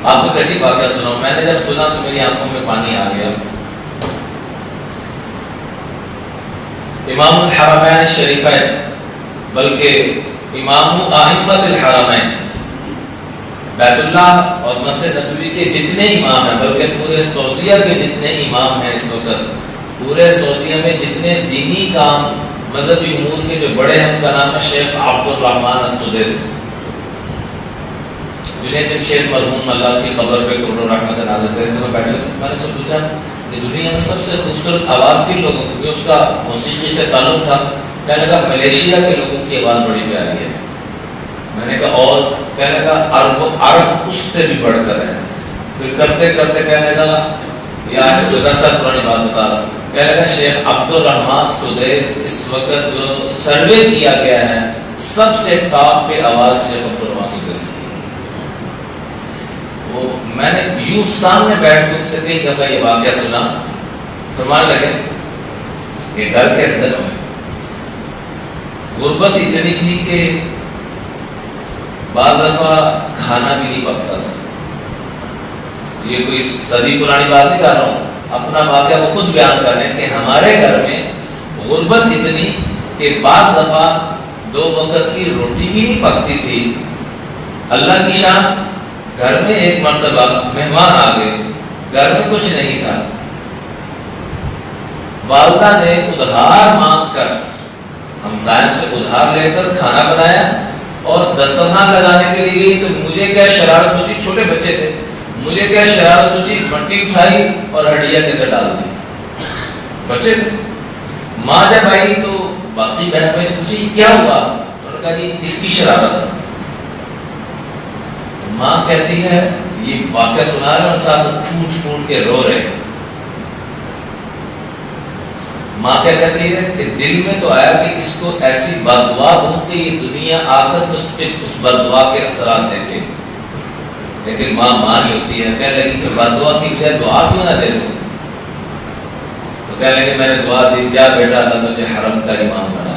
آپ کو ایک عجیب واقعہ سناؤں. میں نے جب سنا تو میری آنکھوں میں پانی آ گیا. امام الحرمین الشریفین بلکہ امام ائمۃ الحرمین بیت اللہ اور مسجد نبوی کے جتنے امام ہیں، بلکہ پورے سعودیہ کے جتنے امام ہیں اس وقت، پورے سعودیہ میں جتنے دینی کام مذہبی امور کے جو بڑے ہیں، ان کا نام ہے شیخ عبد الرحمن السدیس. جنہیں جمشید مرحوم اللہ کی قبر پہ کروڑوں رحمت نازل کرے. تو میں بیٹھا میں نے سب پوچھا کہ دنیا میں سب سے خوبصورت آواز کن لوگوں کی؟ اس کا موسیقی سے تعلق تھا. کہنے لگا ملیشیا کے لوگوں کی آواز بڑی پیاری ہے. میں نے کہا اور؟ کہنے لگا عرب اس سے بھی بڑھ کر ہے. پھر کرتے کرتے کہنے لگا یا سے 10 سال پرانی بات بتا رہا ہوں. کہنے لگا شیخ عبد الرحمن سدیس اس وقت جو سروے کیا گیا ہے سب سے ٹاپ پہ آواز شیخ عبد الرحمن سدیس کی. وہ میں نے یوں سامنے بیٹھ کے ان سے کئی دفعہ یہ واقعہ سنا. فرمانے لگے کہ گھر کے اندر میں غربت اتنی تھی کہ بعض دفعہ کھانا بھی نہیں پکتا تھا. یہ کوئی صدی پرانی بات نہیں کر رہا ہوں، اپنا واقعہ وہ خود بیان کر رہے ہیں کہ ہمارے گھر میں غربت اتنی کہ بعض دفعہ 2 وقت کی روٹی بھی نہیں پکتی تھی. اللہ کی شان، گھر میں ایک مرتبہ مہمان آ گئے، گھر میں کچھ نہیں تھا. والدہ نے ادھار مانگ کر ہمسائے سے ادھار لے کر کھانا بنایا اور دسترخوان لگانے کے لیے گئی. تو مجھے کیا شرارت سوچی، چھوٹے بچے تھے، مجھے کیا شرارت سوچی، مٹی اٹھائی اور ہڈیا کے اندر ڈال دی. بچے تھے. ماں جب آئی تو باقی بہن بھائی سے پوچھی کیا ہوا؟ انہوں نے کہا جی اس کی شرارت ہے. ماں کہتی ہے یہ واقعہ سنا رہے اور ساتھ پھوٹ پھوٹ کے رو رہے. ماں کیا کہتی ہے کہ دل میں تو آیا کہ اس کو ایسی بددعا دوں کہ یہ دنیا آخرت میں اس بددعا کے اثرات دیکھے. لیکن ماں نہیں ہوتی ہے. کہنے لگی کہ بددعا کی بجائے دعا کیوں نہ دے دوں؟ تو کہنے لگے میں نے دعا دی، جا بیٹا اللہ تجھے حرم کا امام بنا.